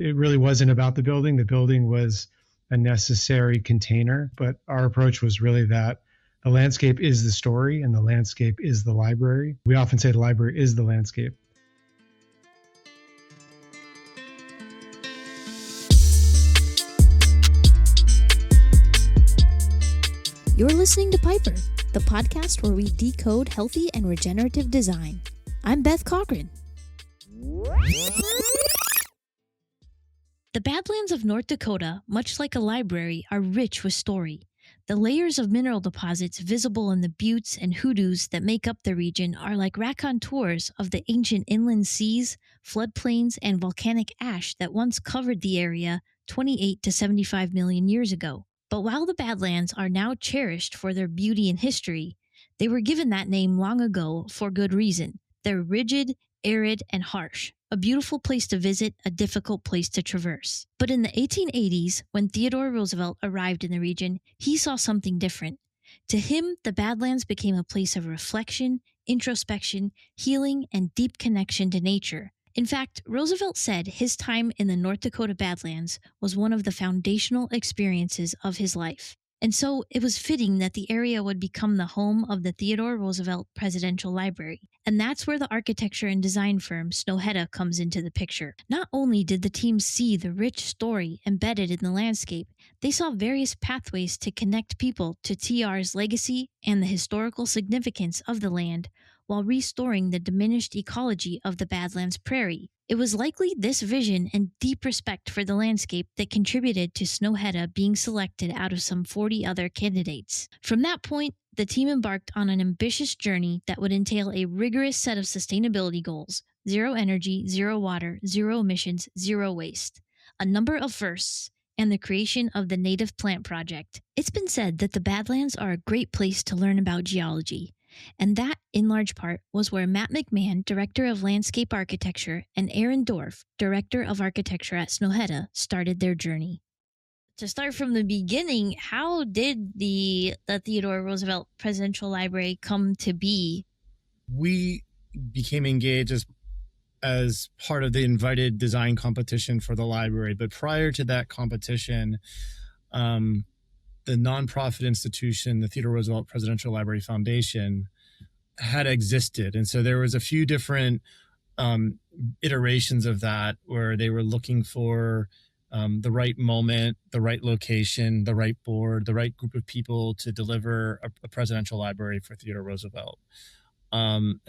It really wasn't about the building. The building was a necessary container, but our approach was really that the landscape is the story and the landscape is the library. We often say the library is the landscape. You're listening to Piper, the podcast where we decode healthy and regenerative design. I'm Beth Cochran. The Badlands of North Dakota, much like a library, are rich with story. The layers of mineral deposits visible in the buttes and hoodoos that make up the region are like raconteurs of the ancient inland seas, floodplains, and volcanic ash that once covered the area 28 to 75 million years ago. But while the Badlands are now cherished for their beauty and history, they were given that name long ago for good reason. They're rigid, arid, and harsh, a beautiful place to visit, a difficult place to traverse. But in the 1880s, when Theodore Roosevelt arrived in the region, he saw something different. To him, the Badlands became a place of reflection, introspection, healing, and deep connection to nature. In fact, Roosevelt said his time in the North Dakota Badlands was one of the foundational experiences of his life. And so it was fitting that the area would become the home of the Theodore Roosevelt Presidential Library. And that's where the architecture and design firm Snohetta comes into the picture. Not only did the team see the rich story embedded in the landscape, they saw various pathways to connect people to TR's legacy and the historical significance of the land, while restoring the diminished ecology of the Badlands Prairie. It was likely this vision and deep respect for the landscape that contributed to Snohetta being selected out of some 40 other candidates. From that point, the team embarked on an ambitious journey that would entail a rigorous set of sustainability goals: zero energy, zero water, zero emissions, zero waste, a number of firsts, and the creation of the Native Plant Project. It's been said that the Badlands are a great place to learn about geology. And that, in large part, was where Matt McMahon, Director of Landscape Architecture, and Aaron Dorff, Director of Architecture at Snohetta, started their journey. To start from the beginning, how did the Theodore Roosevelt Presidential Library come to be? We became engaged as part of the invited design competition for the library. But prior to that competition, the nonprofit institution, the Theodore Roosevelt Presidential Library Foundation, had existed. And so there was a few different iterations of that where they were looking for the right moment, the right location, the right board, the right group of people to deliver a presidential library for Theodore Roosevelt. And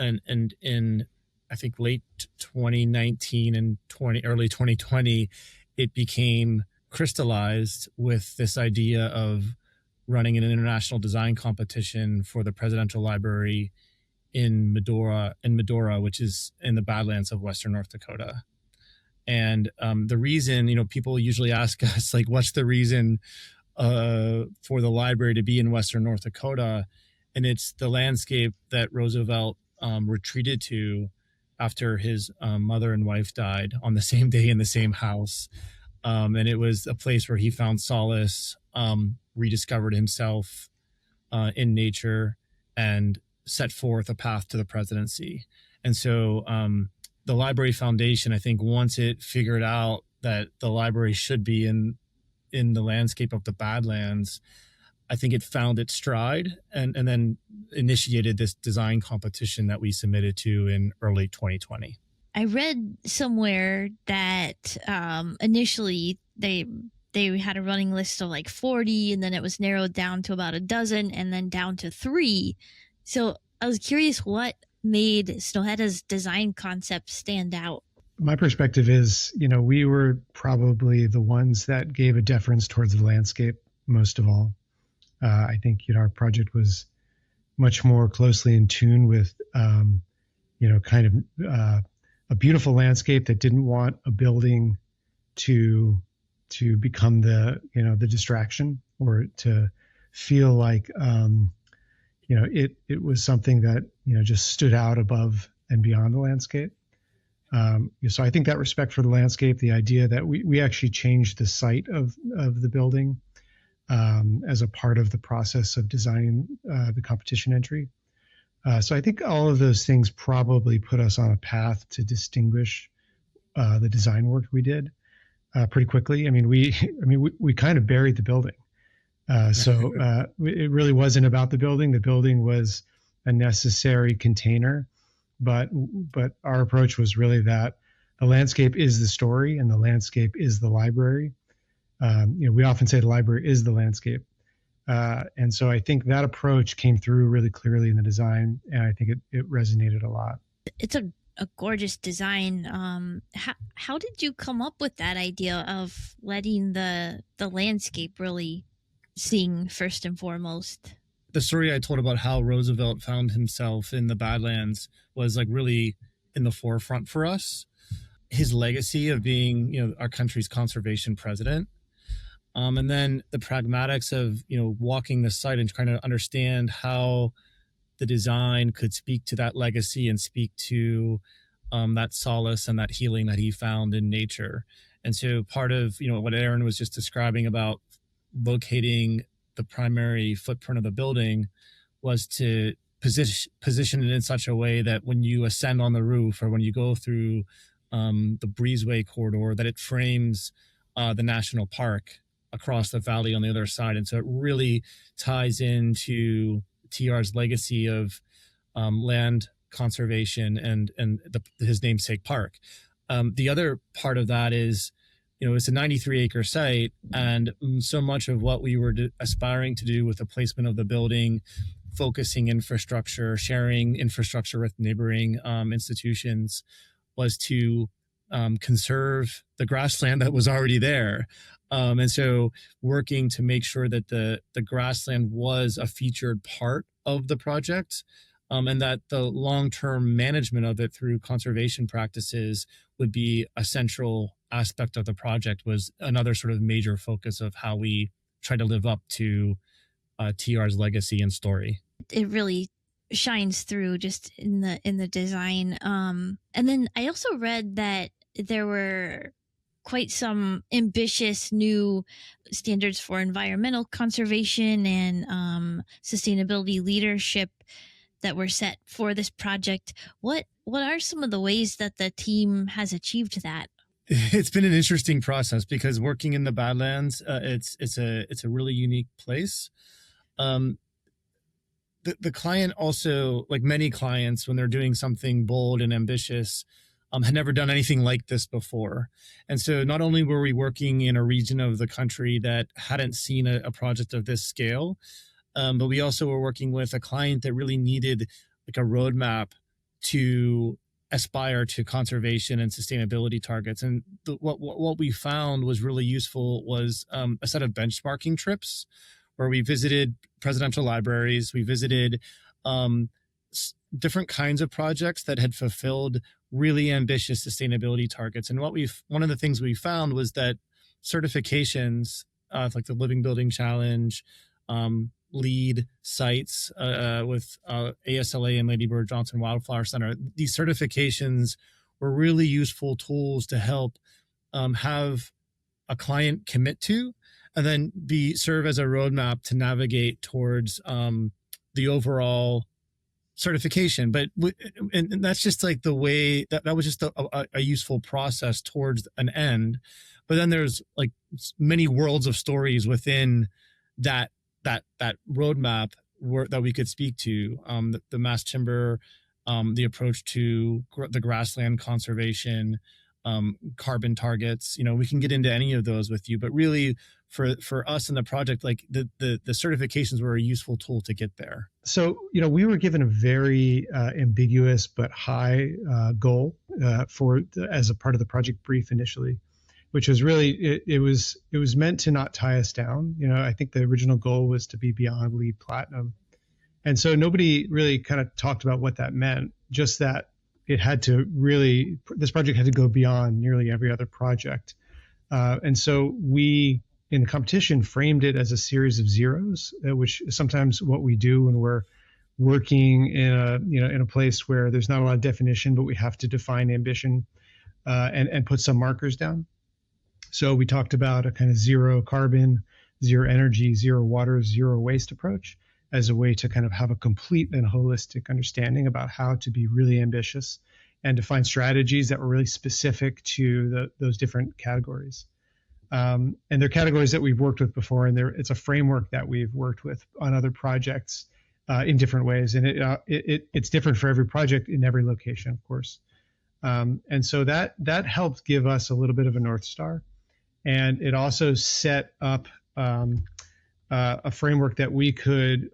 in, I think, late 2019 and early 2020, it became crystallized with this idea of running an international design competition for the presidential library in Medora, which is in the Badlands of Western North Dakota. And the reason, people usually ask us, like, what's the reason for the library to be in Western North Dakota? And it's the landscape that Roosevelt retreated to after his mother and wife died on the same day in the same house. And it was a place where he found solace, rediscovered himself in nature, and set forth a path to the presidency. And so the Library Foundation, I think, once it figured out that the library should be in the landscape of the Badlands, I think it found its stride and then initiated this design competition that we submitted to in early 2020. I read somewhere that initially they had a running list of like 40, and then it was narrowed down to about a dozen, and then down to 3. So I was curious what made Snohetta's design concept stand out. My perspective is, we were probably the ones that gave a deference towards the landscape most of all. I think, our project was much more closely in tune with, kind of a beautiful landscape that didn't want a building to become the distraction, or to feel like, it was something that, just stood out above and beyond the landscape. So I think that respect for the landscape, the idea that we actually changed the site of the building as a part of the process of designing the competition entry. So I think all of those things probably put us on a path to distinguish the design work we did. pretty quickly. We kind of buried the building. It really wasn't about the building. The building was a necessary container, but our approach was really that the landscape is the story and the landscape is the library. We often say the library is the landscape. And so I think that approach came through really clearly in the design, and I think it resonated a lot. It's a gorgeous design. How did you come up with that idea of letting the landscape really sing first and foremost? The story I told about how Roosevelt found himself in the Badlands was like really in the forefront for us. His legacy of being, our country's conservation president. And then the pragmatics of, walking the site and trying to understand how the design could speak to that legacy and speak to that solace and that healing that he found in nature. And so part of, what Aaron was just describing about locating the primary footprint of the building was to position it in such a way that when you ascend on the roof or when you go through the breezeway corridor, that it frames the national park across the valley on the other side. And so it really ties into TR's legacy of land conservation and his namesake park. The other part of that is, it's a 93-acre site, and so much of what we were aspiring to do with the placement of the building, focusing infrastructure, sharing infrastructure with neighboring institutions, was to conserve the grassland that was already there. And so working to make sure that the grassland was a featured part of the project, and that the long-term management of it through conservation practices would be a central aspect of the project, was another sort of major focus of how we try to live up to TR's legacy and story. It really shines through just in the design. And then I also read that there were quite some ambitious new standards for environmental conservation and sustainability leadership that were set for this project. What are some of the ways that the team has achieved that? It's been an interesting process because working in the Badlands, it's a really unique place. The client also, like many clients, when they're doing something bold and ambitious, had never done anything like this before. And so not only were we working in a region of the country that hadn't seen a project of this scale, but we also were working with a client that really needed like a roadmap to aspire to conservation and sustainability targets. And what we found was really useful was a set of benchmarking trips where we visited presidential libraries. We visited different kinds of projects that had fulfilled really ambitious sustainability targets. And one of the things we found was that certifications like the Living Building Challenge, LEED sites with ASLA and Lady Bird Johnson Wildflower Center, these certifications were really useful tools to help have a client commit to, and then serve as a roadmap to navigate towards the overall certification. And that's just like the way that was just a useful process towards an end. But then there's like many worlds of stories within that roadmap that we could speak to, the mass timber, the approach to the grassland conservation, carbon targets. We can get into any of those with you, but really for us in the project, like the certifications were a useful tool to get there. So, we were given a very ambiguous but high goal as a part of the project brief initially, which was really, it was meant to not tie us down. I think the original goal was to be beyond LEED Platinum. And so nobody really kind of talked about what that meant, just that this project had to go beyond nearly every other project. And so we, in the competition, framed it as a series of zeros, which is sometimes what we do when we're working in a place where there's not a lot of definition, but we have to define ambition and put some markers down. So we talked about a kind of zero carbon, zero energy, zero water, zero waste approach as a way to kind of have a complete and holistic understanding about how to be really ambitious and to find strategies that were really specific to those different categories. And they're categories that we've worked with before, and it's a framework that we've worked with on other projects in different ways, and it's different for every project in every location, of course. And so that helped give us a little bit of a North Star, and it also set up a framework that we could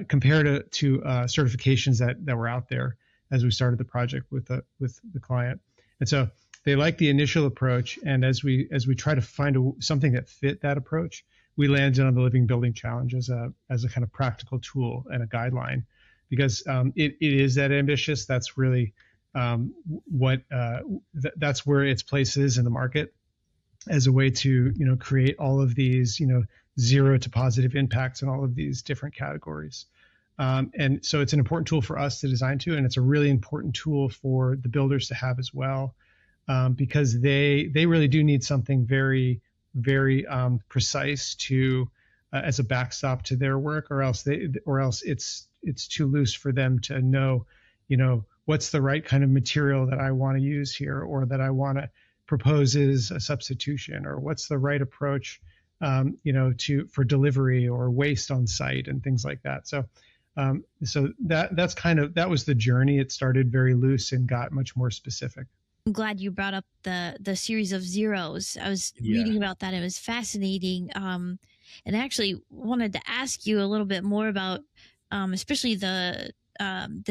compare to certifications that were out there as we started the project with the client. And so they liked the initial approach, and as we try to find something that fit that approach, we landed on the Living Building Challenge as a kind of practical tool and a guideline, because it is that ambitious. That's really that's where its place is in the market as a way to create all of these 0 to positive impacts in all of these different categories. And so it's an important tool for us to design to, and it's a really important tool for the builders to have as well, because they really do need something very, very precise to as a backstop to their work, or else it's too loose for them to know, what's the right kind of material that I want to use here, or that I want to propose as a substitution, or what's the right approach, for delivery or waste on site and things like that. So that was the journey. It started very loose and got much more specific. I'm glad you brought up the series of zeros. I was reading about that. It was fascinating. And I actually wanted to ask you a little bit more about, especially the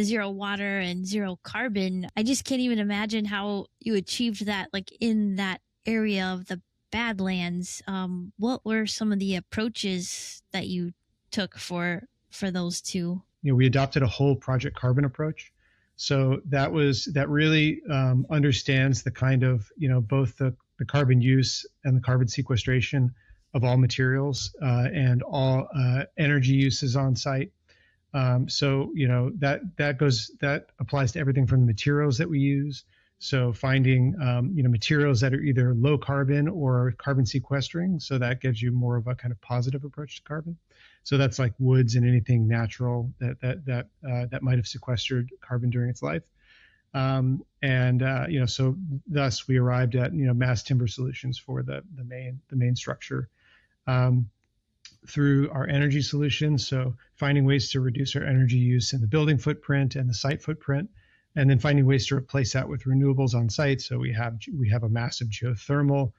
zero water and zero carbon. I just can't even imagine how you achieved that, like in that area of the Badlands. What were some of the approaches that you took for those two? We adopted a whole project carbon approach. So that really understands the kind of, both the carbon use and the carbon sequestration of all materials and all energy uses on site. So that applies to everything from the materials that we use. So finding materials that are either low carbon or carbon sequestering. So that gives you more of a kind of positive approach to carbon. So that's like woods and anything natural that might have sequestered carbon during its life. So thus we arrived at mass timber solutions for the main structure through our energy solutions. So finding ways to reduce our energy use in the building footprint and the site footprint, and then finding ways to replace that with renewables on site. So we have a massive geothermal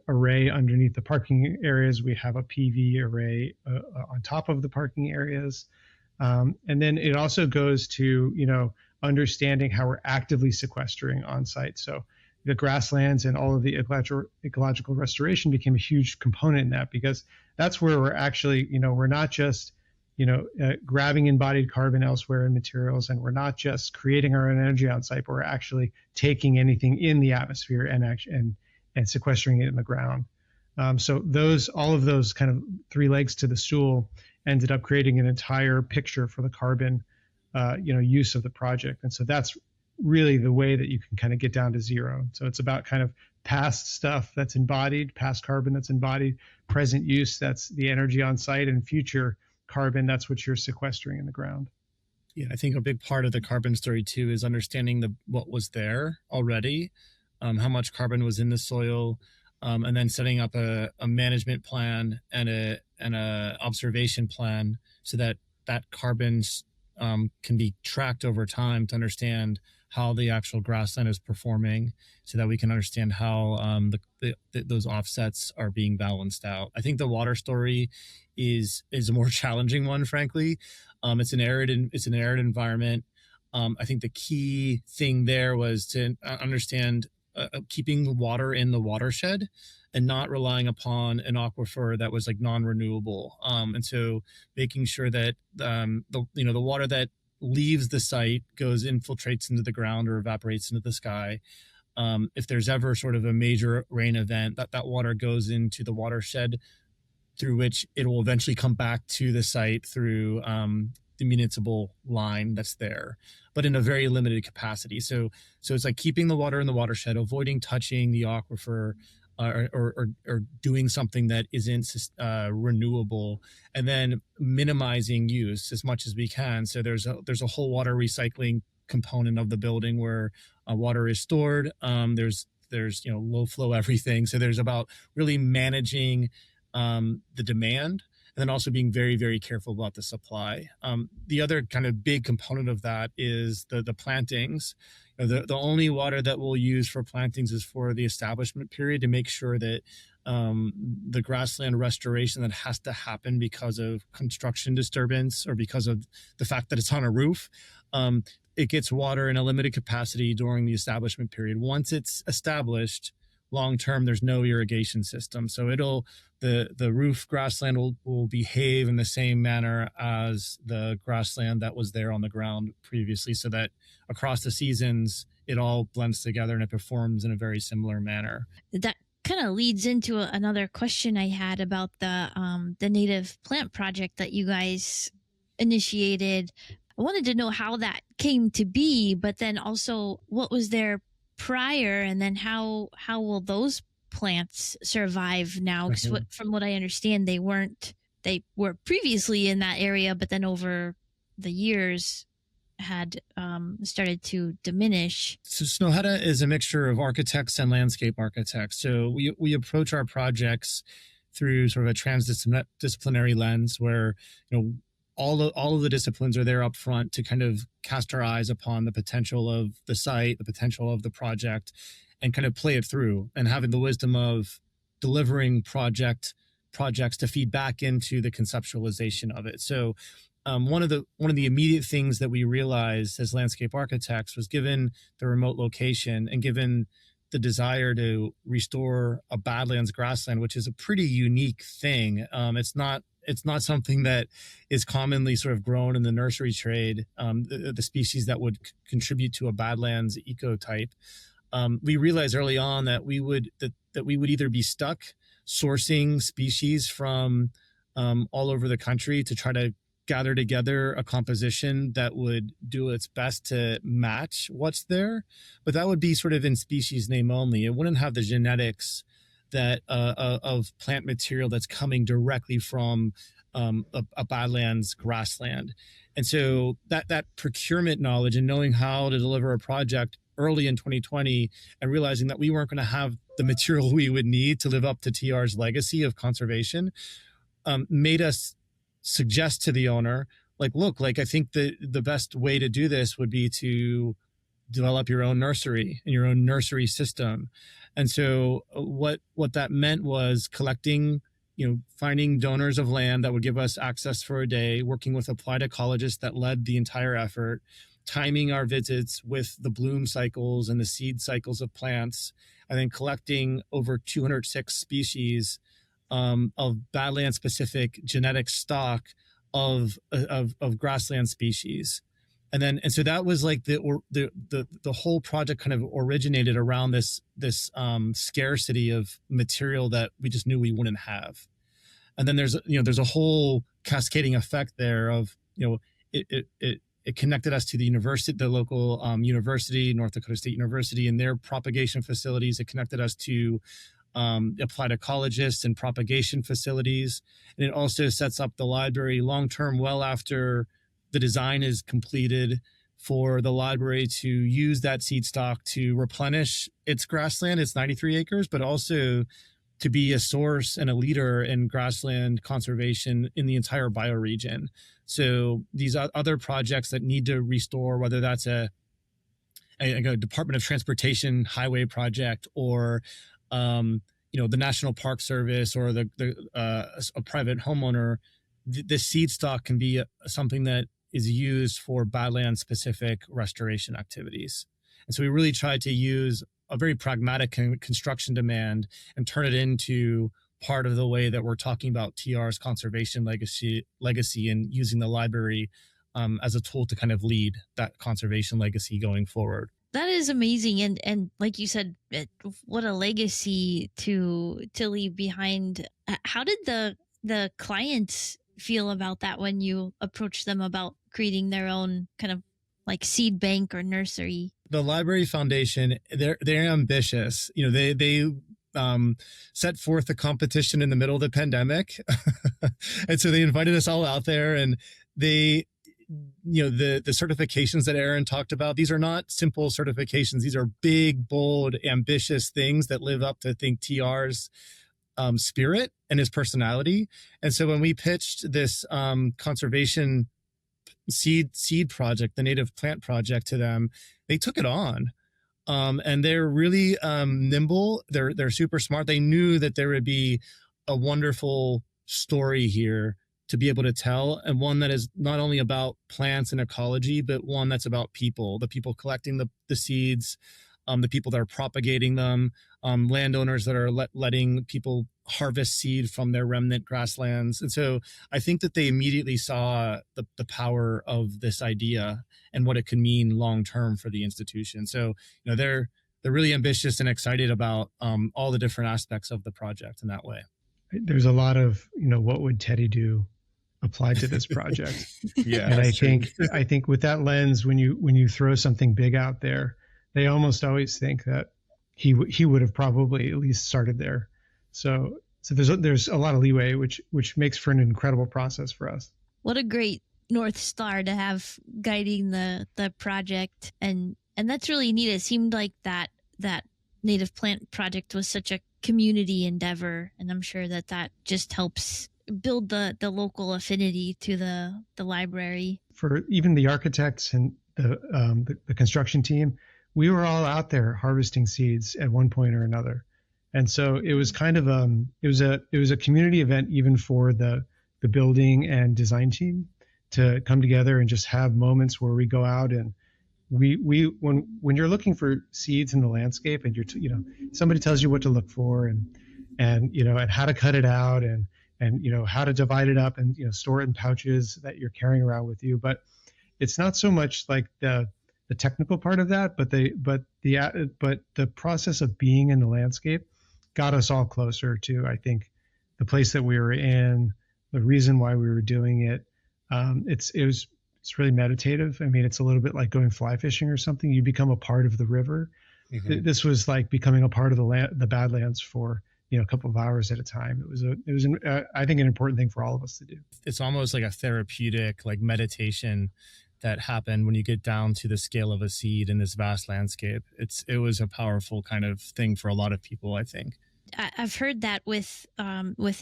array underneath the parking areas. We have a PV array on top of the parking areas. And then it also goes to, understanding how we're actively sequestering on site. So the grasslands and all of the ecological restoration became a huge component in that, because that's where we're actually, we're not just, grabbing embodied carbon elsewhere in materials, and we're not just creating our own energy on site, but we're actually taking anything in the atmosphere and sequestering it in the ground. So all of those kind of three legs to the stool ended up creating an entire picture for the carbon, use of the project. And so that's really the way that you can kind of get down to zero. So it's about kind of past stuff that's embodied, past carbon that's embodied, present use, that's the energy on site, and future carbon, that's what you're sequestering in the ground. Yeah, I think a big part of the carbon story too is understanding what was there already, how much carbon was in the soil, and then setting up a management plan and a observation plan so that carbon can be tracked over time to understand how the actual grassland is performing, so that we can understand how those offsets are being balanced out. I think the water story is a more challenging one, frankly. It's an arid environment. I think the key thing there was to understand keeping the water in the watershed and not relying upon an aquifer that was like non-renewable. And so making sure that the water that leaves the site infiltrates into the ground or evaporates into the sky. If there's ever sort of a major rain event, that water goes into the watershed, through which it will eventually come back to the site through the municipal line that's there, but in a very limited capacity. So it's like keeping the water in the watershed, avoiding touching the aquifer, or doing something that isn't renewable, and then minimizing use as much as we can. So there's a whole water recycling component of the building where water is stored. There's there's low flow everything. So there's about really managing the demand, and then also being very, very careful about the supply. The other kind of big component of that is the plantings. The only water that we'll use for plantings is for the establishment period, to make sure that the grassland restoration that has to happen because of construction disturbance or because of the fact that it's on a roof, it gets water in a limited capacity during the establishment period. Once it's established, long term, there's no irrigation system. So the roof grassland will behave in the same manner as the grassland that was there on the ground previously, so that across the seasons, it all blends together and it performs in a very similar manner. That kind of leads into another question I had about the native plant project that you guys initiated. I wanted to know how that came to be, but then also what was there prior, and then how will those plants survive now? Because from what I understand, they were previously in that area, but then over the years had started to diminish. So Snohetta is a mixture of architects and landscape architects. So we approach our projects through sort of a transdisciplinary lens, where all of the disciplines are there up front to kind of cast our eyes upon the potential of the site, the potential of the project, and kind of play it through, and having the wisdom of delivering projects to feed back into the conceptualization of it. So one of the immediate things that we realized as landscape architects was, given the remote location and given the desire to restore a badlands grassland, which is a pretty unique thing. It's not something that is commonly sort of grown in the nursery trade, the species that would contribute to a badlands ecotype. We realized early on that we would either be stuck sourcing species from all over the country to try to gather together a composition that would do its best to match what's there, but that would be sort of in species name only. It wouldn't have the genetics that of plant material that's coming directly from a badlands grassland. And so that procurement knowledge and knowing how to deliver a project early in 2020, and realizing that we weren't going to have the material we would need to live up to TR's legacy of conservation, made us suggest to the owner, look, I think the best way to do this would be to develop your own nursery and your own nursery system. And so what that meant was collecting, finding donors of land that would give us access for a day, working with applied ecologists that led the entire effort, timing our visits with the bloom cycles and the seed cycles of plants, and then collecting over 206 species of badland specific genetic stock of grassland species. And so that was the whole project kind of originated around this scarcity of material that we just knew we wouldn't have. And then there's a whole cascading effect there of, it connected us to the university, the local university, North Dakota State University, and their propagation facilities. It connected us to applied ecologists and propagation facilities. And it also sets up the library long-term, well after the design is completed, for the library to use that seed stock to replenish its grassland. It's 93 acres, but also to be a source and a leader in grassland conservation in the entire bioregion. So these other projects that need to restore, whether that's a Department of Transportation highway project, or the National Park Service, or a private homeowner, the seed stock can be something that is used for badland specific restoration activities. And so we really tried to use a very pragmatic construction demand and turn it into part of the way that we're talking about TR's conservation legacy, and using the library as a tool to kind of lead that conservation legacy going forward. That is amazing, and like you said, what a legacy to leave behind. How did the clients feel about that when you approached them about creating their own kind of seed bank or nursery? The Library Foundation, they're ambitious. They set forth a competition in the middle of the pandemic, and so they invited us all out there, and they the certifications that Aaron talked about, these are not simple certifications. These are big, bold, ambitious things that live up to, I think, TR's spirit and his personality. And so when we pitched this conservation seed project, the native plant project, to them, they took it on. And they're really nimble. They're super smart. They knew that there would be a wonderful story here to be able to tell, and one that is not only about plants and ecology, but one that's about people, the people collecting the seeds, the people that are propagating them, landowners that are letting people harvest seed from their remnant grasslands. And so I think that they immediately saw the power of this idea and what it could mean long term for the institution. So, they're really ambitious and excited about all the different aspects of the project in that way. There's a lot of, what would Teddy do applied to this project. Yeah. And I think with that lens, when you throw something big out there, they almost always think that he would have probably at least started there. So there's a lot of leeway, which makes for an incredible process for us. What a great North Star to have guiding the project, and that's really neat. It seemed like that native plant project was such a community endeavor, and I'm sure that just helps build the local affinity to the library. For even the architects and the construction team, we were all out there harvesting seeds at one point or another. And so it was kind of it was a community event even for the building and design team to come together and just have moments where we go out and when you're looking for seeds in the landscape and somebody tells you what to look for and how to cut it out and how to divide it up and store it in pouches that you're carrying around with you. But it's not so much like the technical part of that, but the process of being in the landscape got us all closer to, I think, the place that we were in, the reason why we were doing it. It's really meditative. I mean, it's a little bit like going fly fishing or something. You become a part of the river. Mm-hmm. This was like becoming a part of the Badlands for a couple of hours at a time. It was I think an important thing for all of us to do. It's almost like a therapeutic, like meditation that happened when you get down to the scale of a seed in this vast landscape. It was a powerful kind of thing for a lot of people, I think. I've heard that with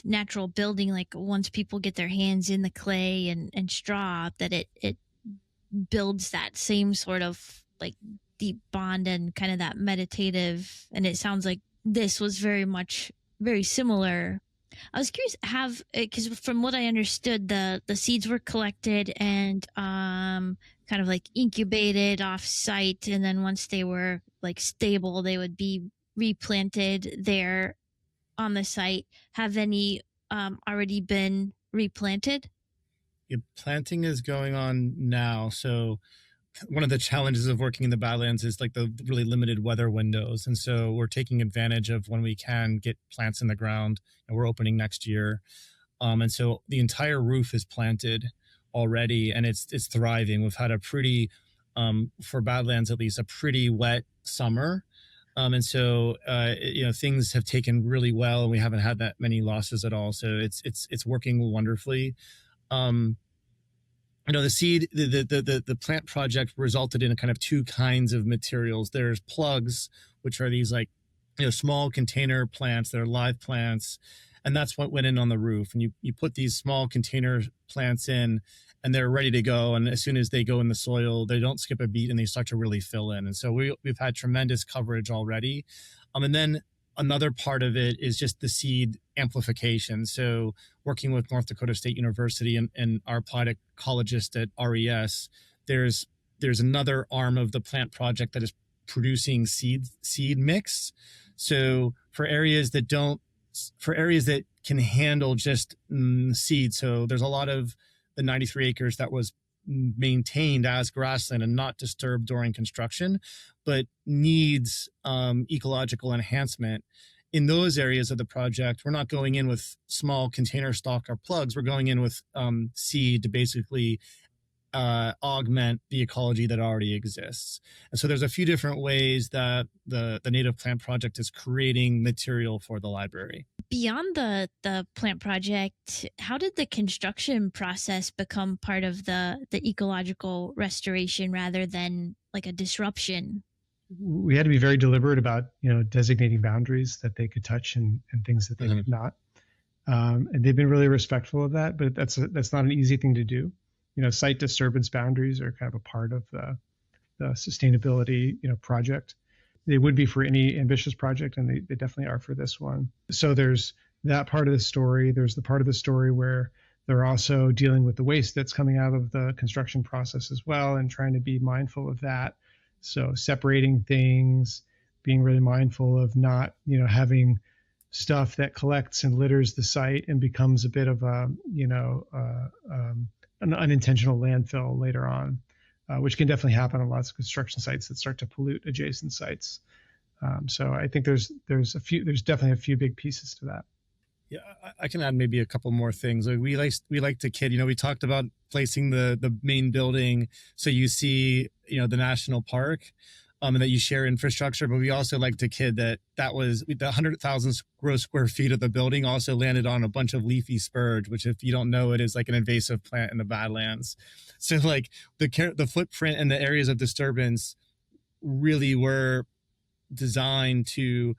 natural building, like once people get their hands in the clay and straw, that it builds that same sort of like deep bond and kind of that meditative. And it sounds like this was very similar. I was curious, because from what I understood, the seeds were collected and kind of like incubated off site, and then once they were like stable, they would be replanted there on the site. Have any already been replanted? Yeah, planting is going on now. So one of the challenges of working in the Badlands is like the really limited weather windows. And so we're taking advantage of when we can get plants in the ground, and we're opening next year. And so the entire roof is planted already, and it's thriving. We've had a pretty, for Badlands at least, a pretty wet summer. And so, things have taken really well, and we haven't had that many losses at all. So it's working wonderfully. The seed, the plant project resulted in a kind of two kinds of materials. There's plugs, which are these like, small container plants. They're live plants. And that's what went in on the roof. And you put these small container plants in, and they're ready to go. And as soon as they go in the soil, they don't skip a beat, and they start to really fill in. And so we've had tremendous coverage already. And then another part of it is just the seed amplification. So working with North Dakota State University and our applied ecologist at RES, there's another arm of the plant project that is producing seed mix. So for areas that can handle just seed. So there's a lot of the 93 acres that was maintained as grassland and not disturbed during construction, but needs ecological enhancement. In those areas of the project, we're not going in with small container stock or plugs. We're going in with seed to basically augment the ecology that already exists. And so there's a few different ways that the Native Plant Project is creating material for the library. Beyond the plant project, how did the construction process become part of the ecological restoration rather than like a disruption? We had to be very deliberate about, designating boundaries that they could touch and things that they could not. And they've been really respectful of that, but that's not an easy thing to do. Site disturbance boundaries are kind of a part of the sustainability, project. They would be for any ambitious project, and they definitely are for this one. So there's that part of the story. There's the part of the story where they're also dealing with the waste that's coming out of the construction process as well, and trying to be mindful of that. So separating things, being really mindful of not, having stuff that collects and litters the site and becomes a bit of an unintentional landfill later on, which can definitely happen on lots of construction sites that start to pollute adjacent sites. So I think there's definitely a few big pieces to that. Yeah, I can add maybe a couple more things. We like to kid. We talked about placing the main building so you see the national park, and that you share infrastructure. But we also like to kid that was the 100,000 gross square feet of the building also landed on a bunch of leafy spurge, which, if you don't know, it is like an invasive plant in the Badlands. So like the footprint and the areas of disturbance really were designed to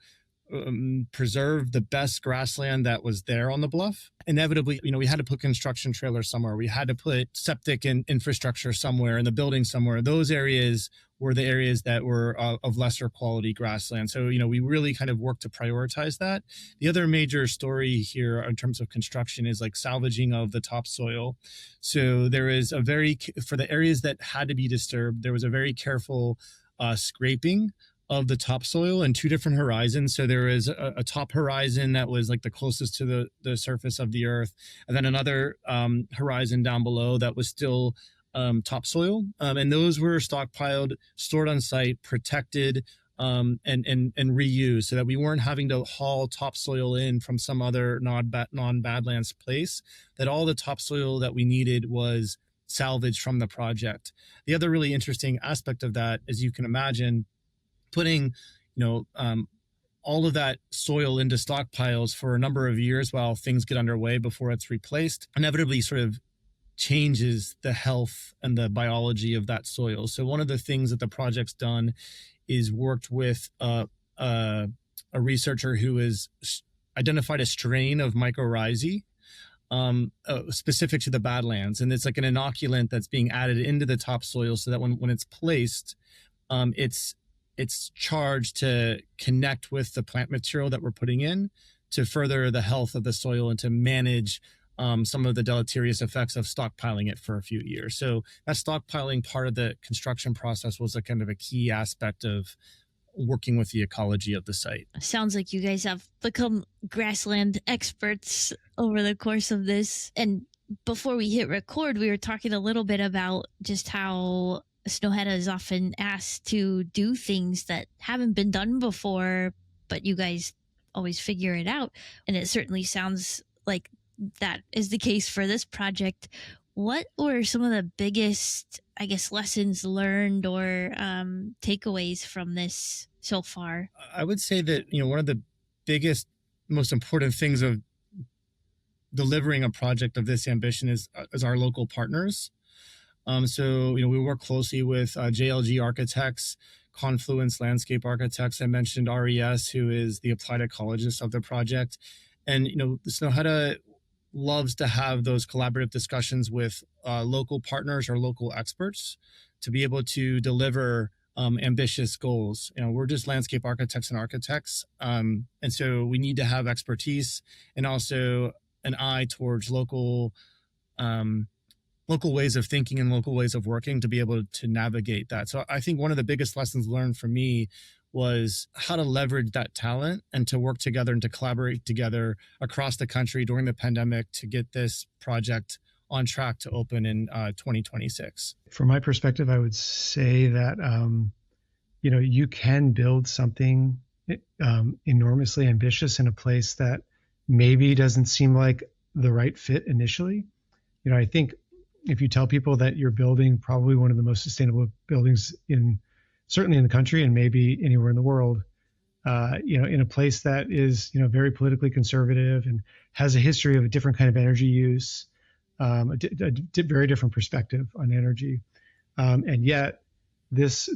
preserve the best grassland that was there on the bluff. Inevitably, we had to put construction trailers somewhere. We had to put septic and infrastructure somewhere, in the building somewhere. Those areas were the areas that were of lesser quality grassland. So, we really kind of worked to prioritize that. The other major story here in terms of construction is like salvaging of the topsoil. So there is for the areas that had to be disturbed, there was a very careful scraping of the topsoil in two different horizons. So there is a top horizon that was like the closest to the surface of the earth, and then another horizon down below that was still topsoil. And those were stockpiled, stored on site, protected, and reused, so that we weren't having to haul topsoil in from some other non-Badlands place, that all the topsoil that we needed was salvaged from the project. The other really interesting aspect of that, as you can imagine, putting, all of that soil into stockpiles for a number of years while things get underway before it's replaced, inevitably sort of changes the health and the biology of that soil. So one of the things that the project's done is worked with a researcher who has identified a strain of mycorrhizae specific to the Badlands. And it's like an inoculant that's being added into the topsoil so that when it's placed, it's charged to connect with the plant material that we're putting in to further the health of the soil and to manage some of the deleterious effects of stockpiling it for a few years. So that stockpiling part of the construction process was a kind of a key aspect of working with the ecology of the site. Sounds like you guys have become grassland experts over the course of this. And before we hit record, we were talking a little bit about just how Snohetta is often asked to do things that haven't been done before, but you guys always figure it out. And it certainly sounds like that is the case for this project. What were some of the biggest, lessons learned or takeaways from this so far? I would say that, one of the biggest, most important things of delivering a project of this ambition is our local partners. So, we work closely with JLG Architects, Confluence Landscape Architects. I mentioned RES, who is the applied ecologist of the project. And, the Snohetta loves to have those collaborative discussions with local partners or local experts to be able to deliver ambitious goals. We're just landscape architects and architects. And so we need to have expertise and also an eye towards local ways of thinking and local ways of working to be able to navigate that. So I think one of the biggest lessons learned for me was how to leverage that talent and to work together and to collaborate together across the country during the pandemic to get this project on track to open in 2026. From my perspective, I would say that, you can build something enormously ambitious in a place that maybe doesn't seem like the right fit initially. I think if you tell people that you're building probably one of the most sustainable buildings certainly in the country and maybe anywhere in the world, in a place that is, very politically conservative and has a history of a different kind of energy use, a very different perspective on energy. And yet this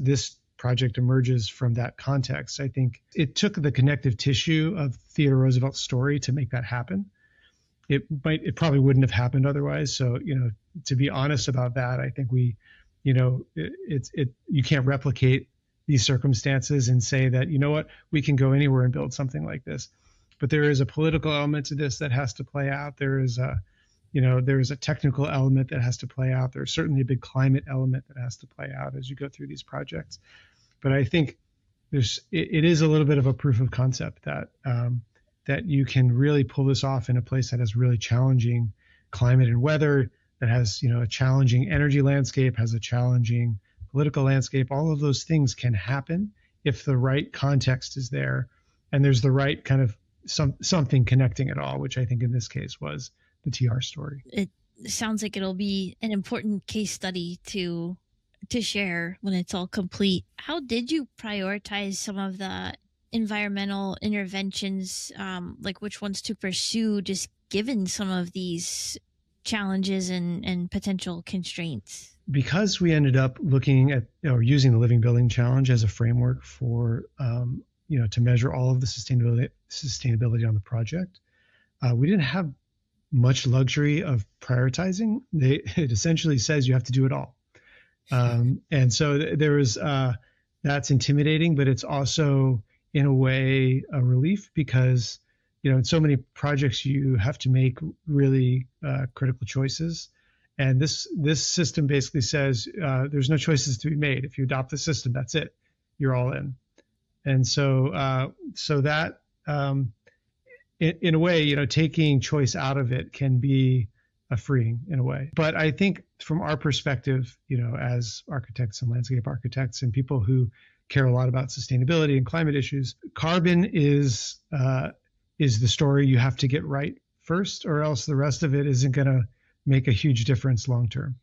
project emerges from that context. I think it took the connective tissue of Theodore Roosevelt's story to make that happen. It probably wouldn't have happened otherwise. So, to be honest about that, I think you can't replicate these circumstances and say that, we can go anywhere and build something like this. But there is a political element to this that has to play out. There is a technical element that has to play out. There's certainly a big climate element that has to play out as you go through these projects. But I think it is a little bit of a proof of concept that you can really pull this off in a place that has really challenging climate and weather, that has, a challenging energy landscape, has a challenging political landscape. All of those things can happen if the right context is there and there's the right kind of something connecting it all, which I think in this case was the TR story. It sounds like it'll be an important case study to share when it's all complete. How did you prioritize some of the environmental interventions, like which ones to pursue, just given some of these challenges and potential constraints? Because we ended up looking at or using the Living Building Challenge as a framework for, to measure all of the sustainability on the project, we didn't have much luxury of prioritizing. It essentially says you have to do it all. And so there was, that's intimidating, but it's also in a way a relief because, in so many projects you have to make really critical choices. And this system basically says there's no choices to be made. If you adopt the system, that's it. You're all in. And so that in a way, taking choice out of it can be freeing in a way. But I think from our perspective, as architects and landscape architects and people who care a lot about sustainability and climate issues, carbon is the story you have to get right first, or else the rest of it isn't going to make a huge difference long term.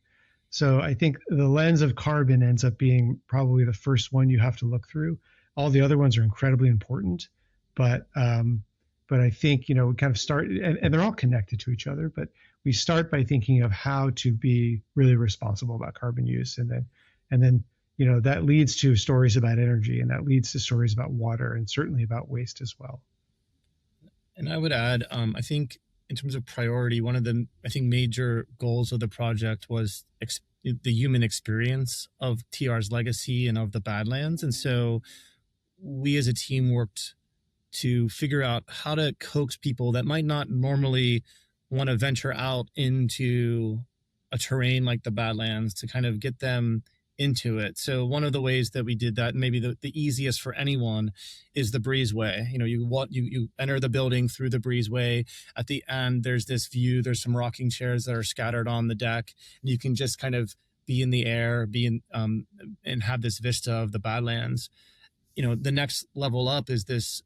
So I think the lens of carbon ends up being probably the first one you have to look through. All the other ones are incredibly important, but I think, we kind of start, and they're all connected to each other, but we start by thinking of how to be really responsible about carbon use. And then, that leads to stories about energy, and that leads to stories about water, and certainly about waste as well. And I would add, I think in terms of priority, one of the, major goals of the project was the human experience of TR's legacy and of the Badlands. And so we as a team worked to figure out how to coax people that might not normally want to venture out into a terrain like the Badlands to kind of get them into it. So one of the ways that we did that, maybe the easiest for anyone, is the breezeway. You enter the building through the breezeway. At the end, there's this view. There's some rocking chairs that are scattered on the deck. And you can just kind of be in the air, and have this vista of the Badlands. The next level up is this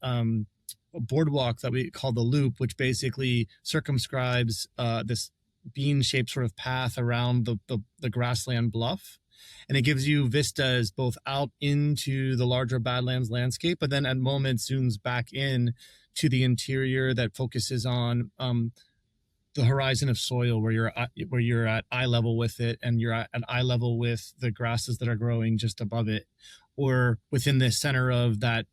boardwalk that we call the Loop, which basically circumscribes this bean-shaped sort of path around the grassland bluff. And it gives you vistas both out into the larger Badlands landscape, but then at moments zooms back in to the interior that focuses on the horizon of soil, where you're at eye level with it, and you're at eye level with the grasses that are growing just above it, or within the center of that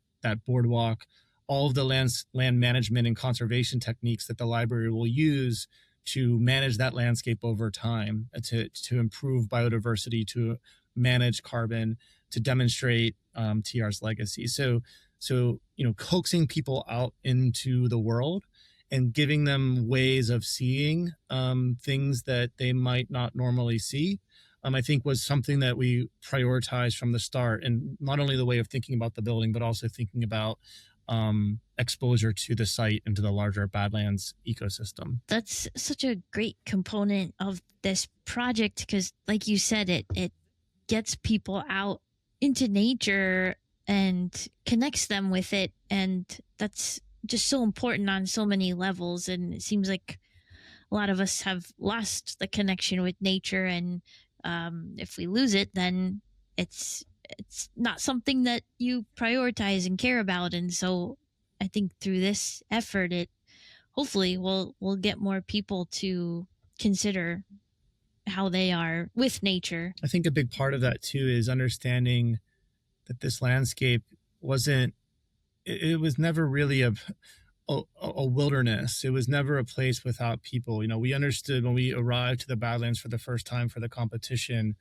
boardwalk, all of the land management and conservation techniques that the library will use to manage that landscape over time, to improve biodiversity, to manage carbon, to demonstrate TR's legacy. So coaxing people out into the world and giving them ways of seeing things that they might not normally see, I think was something that we prioritized from the start. And not only the way of thinking about the building, but also thinking about exposure to the site and to the larger Badlands ecosystem. That's such a great component of this project because, like you said, it gets people out into nature and connects them with it. And that's just so important on so many levels. And it seems like a lot of us have lost the connection with nature, and if we lose it, then it's not something that you prioritize and care about. And so I think through this effort, it hopefully will get more people to consider how they are with nature. I think a big part of that too is understanding that this landscape wasn't, it was never really a wilderness. It was never a place without people. You know, we understood when we arrived to the Badlands for the first time for the competition,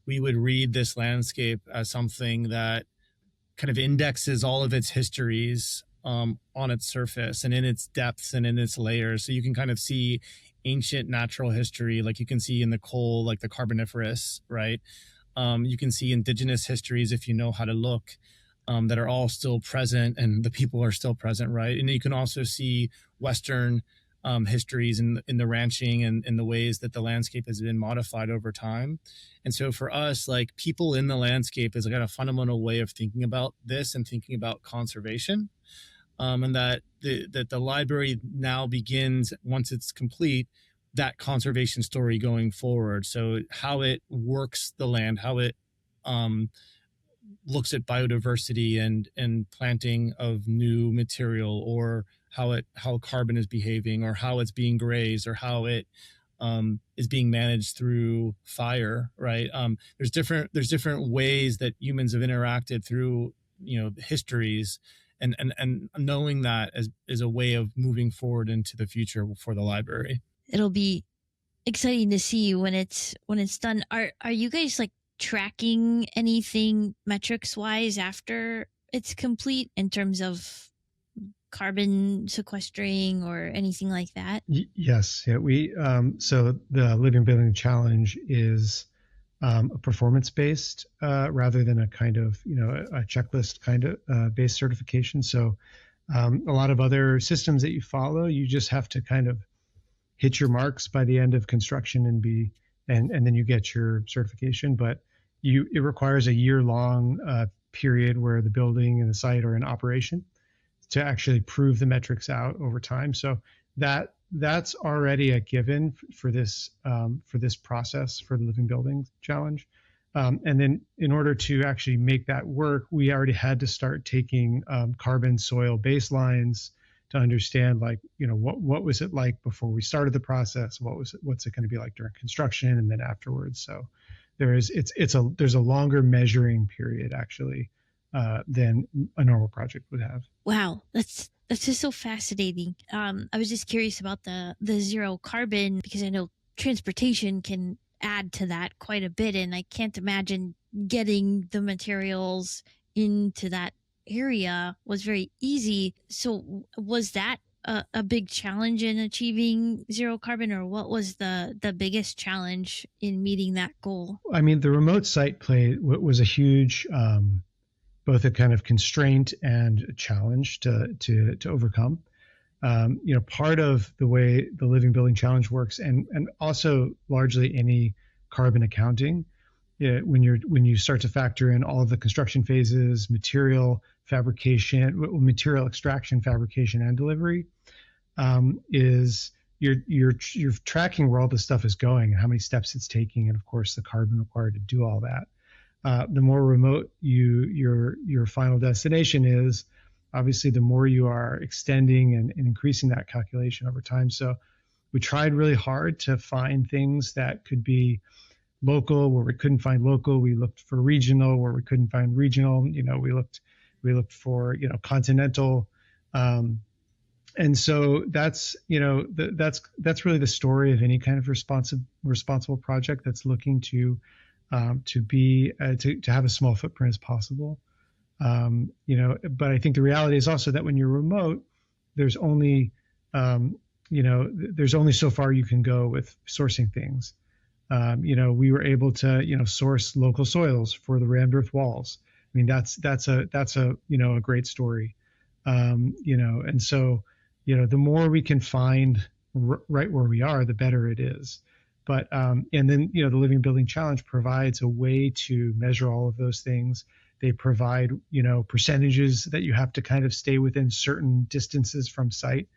we would read this landscape as something that kind of indexes all of its histories on its surface and in its depths and in its layers. So you can kind of see ancient natural history, like you can see in the coal, like the Carboniferous, right? You can see indigenous histories if you know how to look, that are all still present and the people are still present, right? And you can also see Western histories in the ranching and in the ways that the landscape has been modified over time. And so for us, like, people in the landscape is like a fundamental way of thinking about this and thinking about conservation. And that the library now begins, once it's complete, that conservation story going forward. So how it works the land, how it looks at biodiversity and planting of new material, or how carbon is behaving, or how it's being grazed, or how it is being managed through fire, right? There's different ways that humans have interacted through, you know, histories, and knowing that is a way of moving forward into the future for the library. It'll be exciting to see when it's done. Are you guys like tracking anything metrics wise after it's complete in terms of carbon sequestering or anything like that? Yes. Yeah. We, so the Living Building Challenge is a performance-based rather than a kind of, you know, a checklist kind of based certification. So a lot of other systems that you follow, you just have to kind of hit your marks by the end of construction and then you get your certification. But it requires a year-long period where the building and the site are in operation to actually prove the metrics out over time. So that's already a given for this process for the Living Building Challenge. And then in order to actually make that work, we already had to start taking carbon soil baselines to understand, like, you know, what was it like before we started the process? What's it going to be like during construction and then afterwards? So there's a longer measuring period actually than a normal project would have. Wow, that's just so fascinating. I was just curious about the zero carbon, because I know transportation can add to that quite a bit, and I can't imagine getting the materials into that area was very easy. So was that a big challenge in achieving zero carbon, or what was the biggest challenge in meeting that goal? I mean, the remote site was a huge both a kind of constraint and a challenge to overcome. You know, part of the way the Living Building Challenge works, and also largely any carbon accounting, when you start to factor in all of the construction phases, material extraction, fabrication, and delivery, is you're tracking where all this stuff is going and how many steps it's taking, and of course the carbon required to do all that. The more remote your final destination is, obviously the more you are extending and increasing that calculation over time. So we tried really hard to find things that could be local where we couldn't find local. We looked for regional where we couldn't find regional. You know, we looked for, you know, continental. And so that's, you know, that's really the story of any kind of responsible project that's looking to have a small footprint as possible. You know, but I think the reality is also that when you're remote, there's only so far you can go with sourcing things. You know, we were able to, you know, source local soils for the rammed earth walls. I mean, that's a you know, a great story. You know, and so, you know, the more we can find right where we are, the better it is. But and then, you know, the Living Building Challenge provides a way to measure all of those things. They provide, you know, percentages that you have to kind of stay within certain distances from site.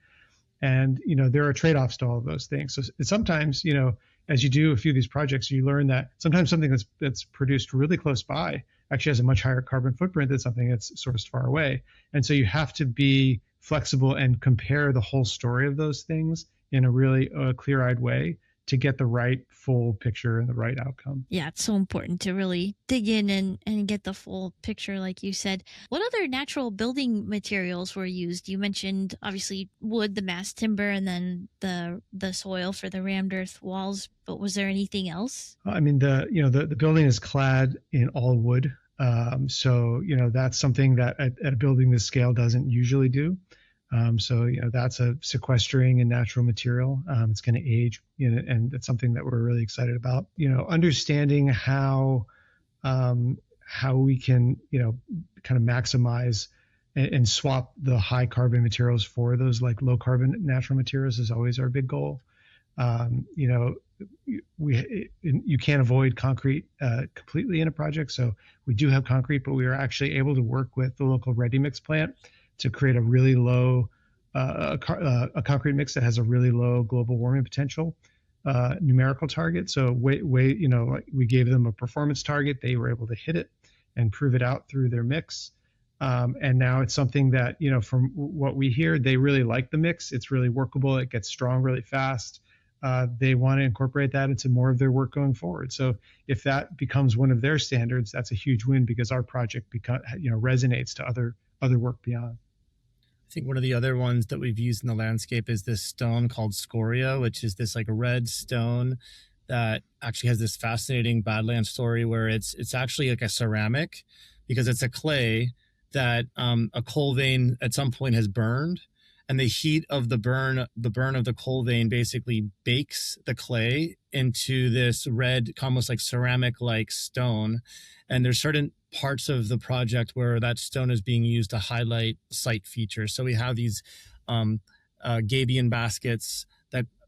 And, there are trade-offs to all of those things. So sometimes, as you do a few of these projects, you learn that sometimes something that's produced really close by actually has a much higher carbon footprint than something that's sourced far away. And so you have to be flexible and compare the whole story of those things in a really clear-eyed way to get the right full picture and the right outcome. Yeah, it's so important to really dig in and get the full picture, like you said. What other natural building materials were used? You mentioned obviously wood, the mass timber, and then the soil for the rammed earth walls. But was there anything else? I mean, the building is clad in all wood. So that's something that at a building this scale doesn't usually do. So that's a sequestering and natural material. It's going to age, and it's something that we're really excited about. Understanding how we can kind of maximize and swap the high carbon materials for those like low carbon natural materials is always our big goal. You can't avoid concrete completely in a project, so we do have concrete, but we are actually able to work with the local ready mix plant to create a really low, a concrete mix that has a really low global warming potential numerical target. So we gave them a performance target. They were able to hit it and prove it out through their mix. And now it's something that, from what we hear, they really like the mix. It's really workable. It gets strong really fast. They want to incorporate that into more of their work going forward. So if that becomes one of their standards, that's a huge win because our project resonates to other work beyond. I think one of the other ones that we've used in the landscape is this stone called scoria, which is this like red stone that actually has this fascinating Badlands story where it's actually like a ceramic because it's a clay that a coal vein at some point has burned, and the heat of the burn of the coal vein basically bakes the clay into this red, almost like ceramic like stone. And there's certain parts of the project where that stone is being used to highlight site features. So we have these gabion baskets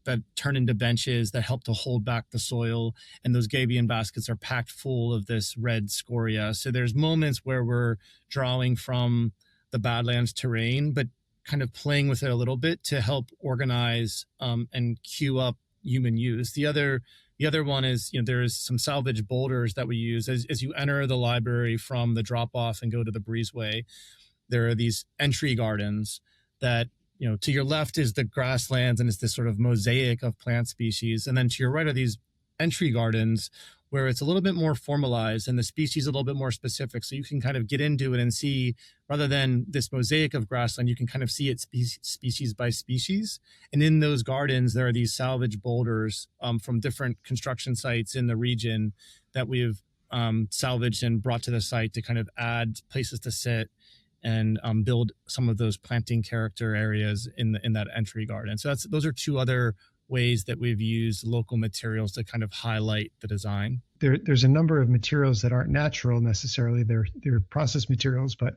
that turn into benches that help to hold back the soil. And those gabion baskets are packed full of this red scoria. So there's moments where we're drawing from the Badlands terrain, but kind of playing with it a little bit to help organize and cue up human use. The other one is, there's some salvage boulders that we use as you enter the library from the drop off and go to the breezeway. There are these entry gardens that, to your left is the grasslands and it's this sort of mosaic of plant species. And then to your right are these entry gardens where it's a little bit more formalized and the species a little bit more specific. So you can kind of get into it and see, rather than this mosaic of grassland, you can kind of see it species by species. And in those gardens, there are these salvage boulders from different construction sites in the region that we've salvaged and brought to the site to kind of add places to sit and build some of those planting character areas in that entry garden. So those are two other ways that we've used local materials to kind of highlight the design. There's a number of materials that aren't natural necessarily. They're processed materials, but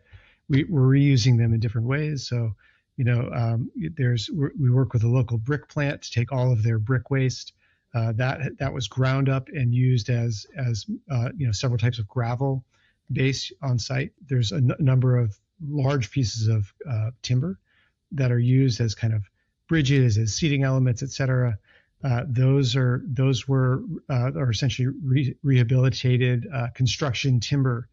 we're reusing them in different ways. So, we work with a local brick plant to take all of their brick waste that was ground up and used as several types of gravel base on site. There's a number of large pieces of timber that are used as kind of bridges, as seating elements, et cetera. Those were essentially rehabilitated construction timber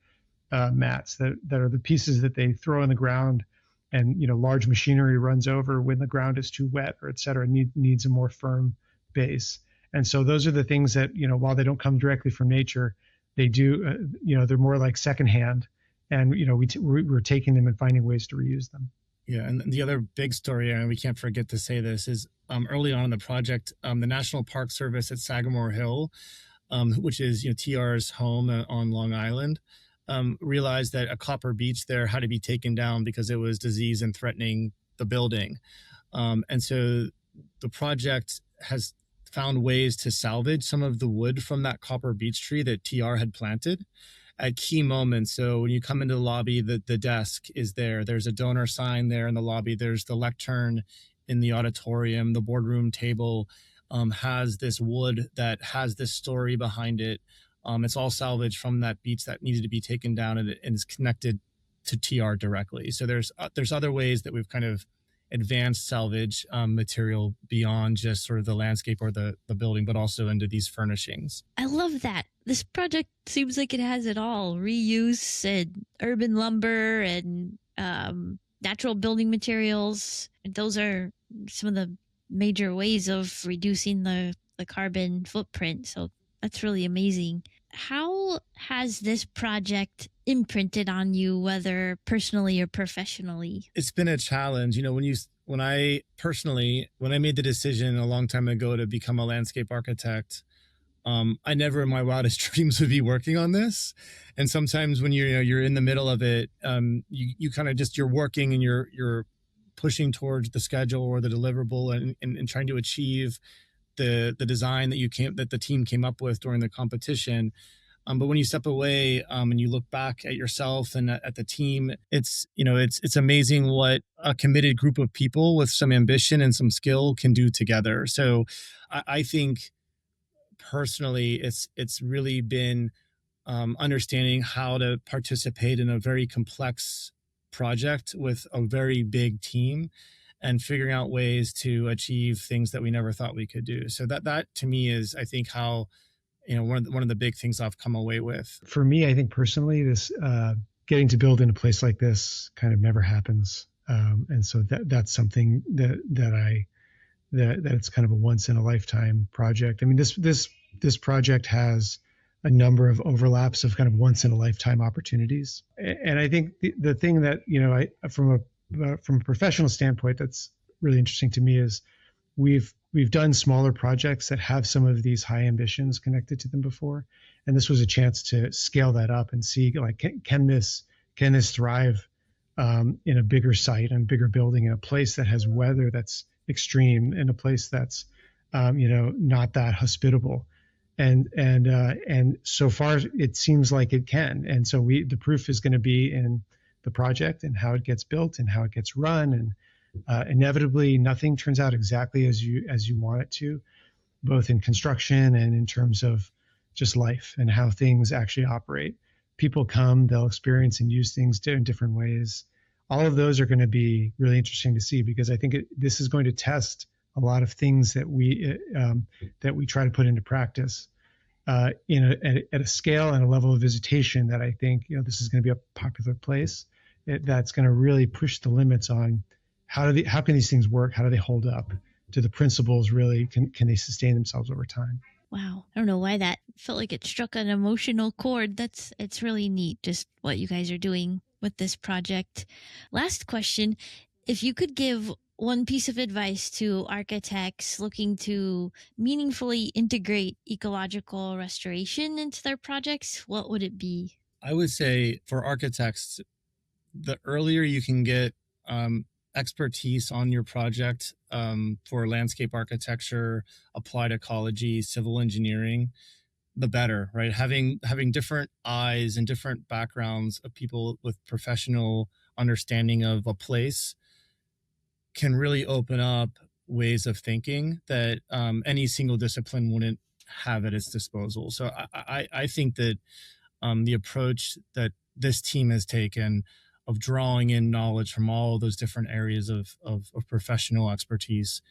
mats that are the pieces that they throw on the ground, and large machinery runs over when the ground is too wet or et cetera, needs a more firm base. And so those are the things that while they don't come directly from nature, they do they're more like secondhand, and we're taking them and finding ways to reuse them. Yeah, and the other big story, and we can't forget to say this, is early on in the project, the National Park Service at Sagamore Hill, which is TR's home on Long Island, realized that a copper beech there had to be taken down because it was disease and threatening the building. And so the project has found ways to salvage some of the wood from that copper beech tree that TR had planted at key moments. So when you come into the lobby, the desk is there. There's a donor sign there in the lobby. There's the lectern in the auditorium. The boardroom table has this wood that has this story behind it. It's all salvaged from that beech that needed to be taken down, and is connected to TR directly. So there's other ways that we've kind of advanced salvage material beyond just sort of the landscape or the building, but also into these furnishings. I love that. This project seems like it has it all: reuse and urban lumber and natural building materials. Those are some of the major ways of reducing the carbon footprint. So that's really amazing. How has this project imprinted on you, whether personally or professionally? It's been a challenge. When I made the decision a long time ago to become a landscape architect, I never in my wildest dreams would be working on this. And sometimes when you're in the middle of it, you kind of just, you're working and you're pushing towards the schedule or the deliverable and trying to achieve the design that the team came up with during the competition. But when you step away and you look back at yourself and at the team, it's amazing what a committed group of people with some ambition and some skill can do together. So I think personally, it's really been understanding how to participate in a very complex project with a very big team and figuring out ways to achieve things that we never thought we could do. So that to me is, I think, how, one of the big things I've come away with. For me, I think personally, this getting to build in a place like this kind of never happens. And so that's something that it's kind of a once in a lifetime project. I mean, this project has a number of overlaps of kind of once in a lifetime opportunities. And I think the thing that, from a professional standpoint, that's really interesting to me is we've done smaller projects that have some of these high ambitions connected to them before. And this was a chance to scale that up and see, like, can this thrive in a bigger site and bigger building in a place that has weather that's extreme, in a place that's not that hospitable. And so far it seems like it can. And so the proof is going to be in the project and how it gets built and how it gets run. And inevitably nothing turns out exactly as you want it to, both in construction and in terms of just life and how things actually operate. People come, they'll experience and use things in different ways. All of those are going to be really interesting to see, because I think this is going to test a lot of things that we try to put into practice at a scale and a level of visitation that I think, this is going to be a popular place that's going to really push the limits on how can these things work? How do they hold up? Do the principles really, can they sustain themselves over time? Wow. I don't know why that felt like it struck an emotional chord. It's really neat, just what you guys are doing with this project. Last question. If you could give one piece of advice to architects looking to meaningfully integrate ecological restoration into their projects, what would it be? I would say for architects, the earlier you can get expertise on your project for landscape architecture, applied ecology, civil engineering, the better, right? Having different eyes and different backgrounds of people with professional understanding of a place can really open up ways of thinking that any single discipline wouldn't have at its disposal. So I think that the approach that this team has taken of drawing in knowledge from all those different areas of professional expertise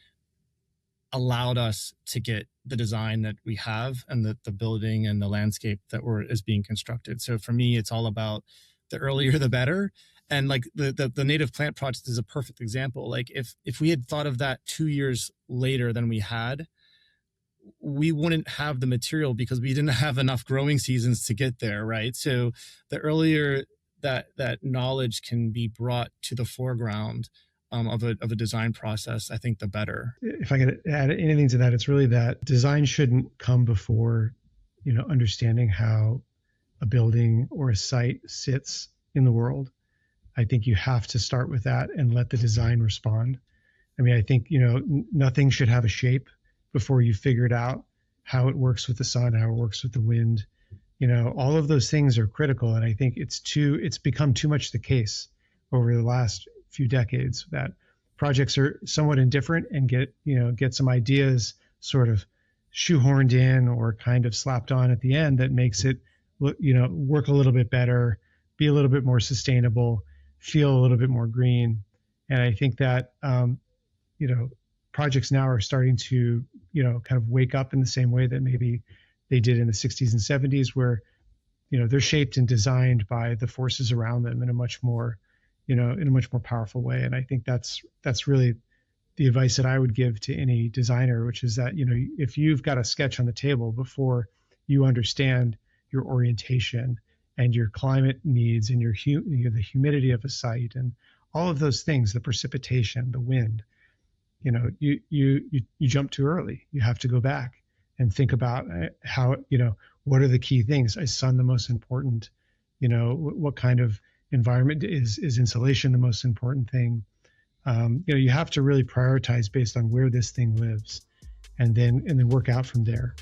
allowed us to get the design that we have and the building and the landscape that is being constructed. So for me, it's all about the earlier the better. And like the native plant project is a perfect example. Like if we had thought of that 2 years later than we had, we wouldn't have the material because we didn't have enough growing seasons to get there, right? So the earlier that knowledge can be brought to the foreground of a design process, I think the better. If I could add anything to that, it's really that design shouldn't come before, understanding how a building or a site sits in the world. I think you have to start with that and let the design respond. I mean, I think, nothing should have a shape before you figured out how it works with the sun, how it works with the wind. All of those things are critical. And I think it's become too much the case over the last few decades that projects are somewhat indifferent and get some ideas sort of shoehorned in or kind of slapped on at the end that makes it, work a little bit better, be a little bit more sustainable, feel a little bit more green. And I think that, projects now are starting to, kind of wake up in the same way that maybe they did in the 60s and 70s, where, they're shaped and designed by the forces around them in a much more, powerful way. And I think that's really the advice that I would give to any designer, which is that, if you've got a sketch on the table before you understand your orientation and your climate needs and the humidity of a site and all of those things, the precipitation, the wind, you jump too early. You have to go back and think about how, what are the key things? Is sun the most important? What kind of environment is insulation the most important thing? You have to really prioritize based on where this thing lives, and then work out from there.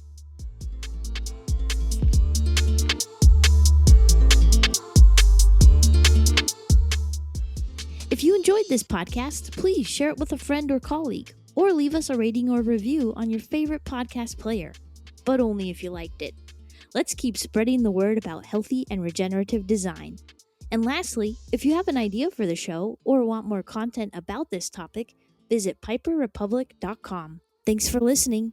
If you enjoyed this podcast, please share it with a friend or colleague, or leave us a rating or review on your favorite podcast player, but only if you liked it. Let's keep spreading the word about healthy and regenerative design. And lastly, if you have an idea for the show or want more content about this topic, visit piperrepublic.com. Thanks for listening.